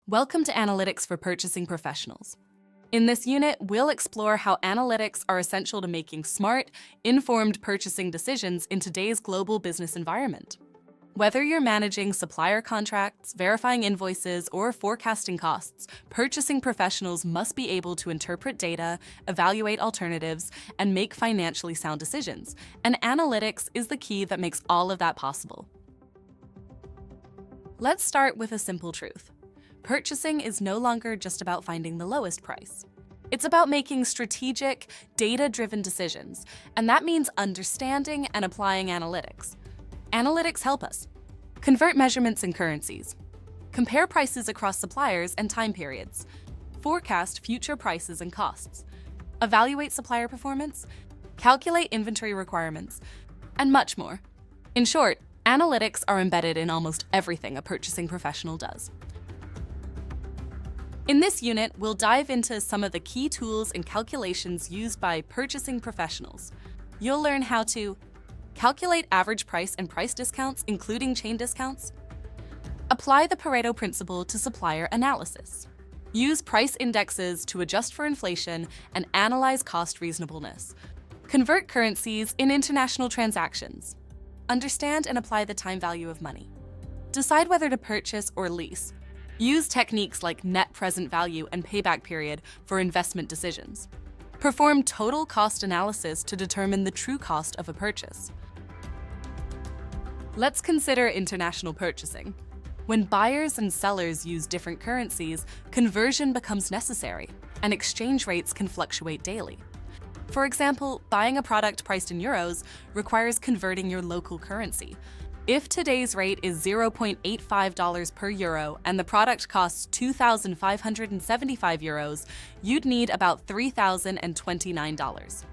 Welcome to Analytics for Purchasing Professionals. In this unit, we'll explore how analytics are essential to making smart, informed purchasing decisions in today's global business environment. Whether you're managing supplier contracts, verifying invoices, or forecasting costs, purchasing professionals must be able to interpret data, evaluate alternatives, and make financially sound decisions. And analytics is the key that makes all of that possible. Let's start with a simple truth. Purchasing is no longer just about finding the lowest price. It's about making strategic, data-driven decisions, and that means understanding and applying analytics. Analytics help us convert measurements in currencies, compare prices across suppliers and time periods, forecast future prices and costs, evaluate supplier performance, calculate inventory requirements, and much more. In short, analytics are embedded in almost everything a purchasing professional does. In this unit, we'll dive into some of the key tools and calculations used by purchasing professionals. You'll learn how to calculate average price and price discounts, including chain discounts, apply the Pareto principle to supplier analysis, use price indexes to adjust for inflation and analyze cost reasonableness, convert currencies in international transactions, understand and apply the time value of money, decide whether to purchase or lease. Use techniques like net present value and payback period for investment decisions. Perform total cost analysis to determine the true cost of a purchase. Let's consider international purchasing. When buyers and sellers use different currencies, conversion becomes necessary, and exchange rates can fluctuate daily. For example, buying a product priced in euros requires converting your local currency. If today's rate is $0.85 per euro and the product costs 2,575 euros, you'd need about $3,029.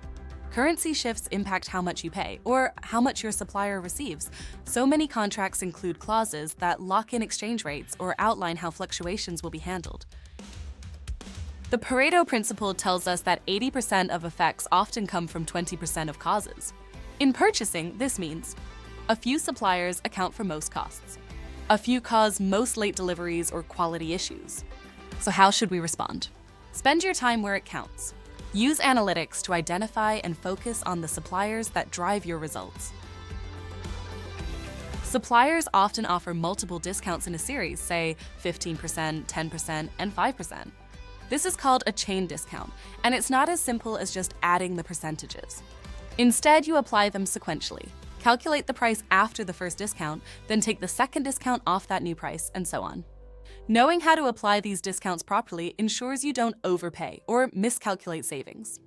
Currency shifts impact how much you pay or how much your supplier receives. So many contracts include clauses that lock in exchange rates or outline how fluctuations will be handled. The Pareto principle tells us that 80% of effects often come from 20% of causes. In purchasing, this means a few suppliers account for most costs. A few cause most late deliveries or quality issues. So how should we respond? Spend your time where it counts. Use analytics to identify and focus on the suppliers that drive your results. Suppliers often offer multiple discounts in a series, say 15%, 10%, and 5%. This is called a chain discount, and it's not as simple as just adding the percentages. Instead, you apply them sequentially. Calculate the price after the first discount, then take the second discount off that new price, and so on. Knowing how to apply these discounts properly ensures you don't overpay or miscalculate savings.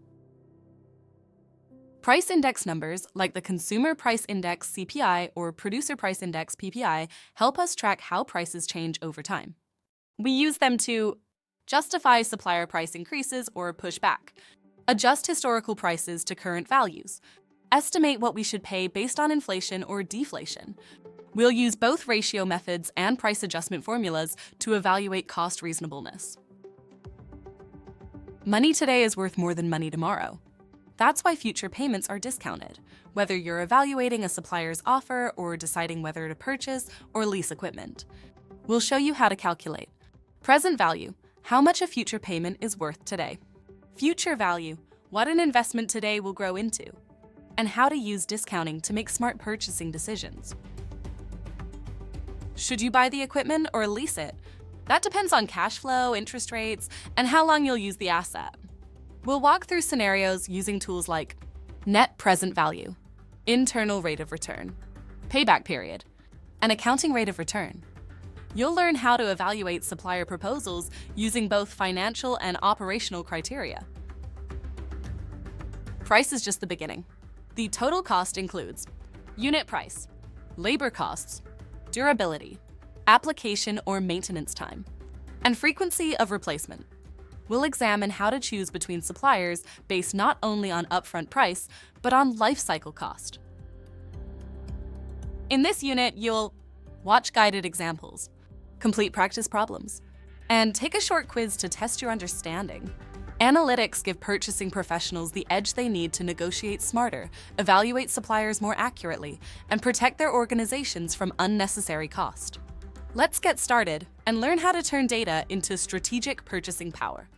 Price index numbers, like the Consumer Price Index (CPI) or Producer Price Index (PPI), help us track how prices change over time. We use them to justify supplier price increases or push back, adjust historical prices to current values, estimate what we should pay based on inflation or deflation. We'll use both ratio methods and price adjustment formulas to evaluate cost reasonableness. Money today is worth more than money tomorrow. That's why future payments are discounted, whether you're evaluating a supplier's offer or deciding whether to purchase or lease equipment. We'll show you how to calculate present value, how much a future payment is worth today. Future value, what an investment today will grow into. And how to use discounting to make smart purchasing decisions. Should you buy the equipment or lease it? That depends on cash flow, interest rates, and how long you'll use the asset. We'll walk through scenarios using tools like net present value, internal rate of return, payback period, and accounting rate of return. You'll learn how to evaluate supplier proposals using both financial and operational criteria. Price is just the beginning. The total cost includes unit price, labor costs, durability, application or maintenance time, and frequency of replacement. We'll examine how to choose between suppliers based not only on upfront price, but on life cycle cost. In this unit, you'll watch guided examples, complete practice problems, and take a short quiz to test your understanding. Analytics give purchasing professionals the edge they need to negotiate smarter, evaluate suppliers more accurately, and protect their organizations from unnecessary cost. Let's get started and learn how to turn data into strategic purchasing power.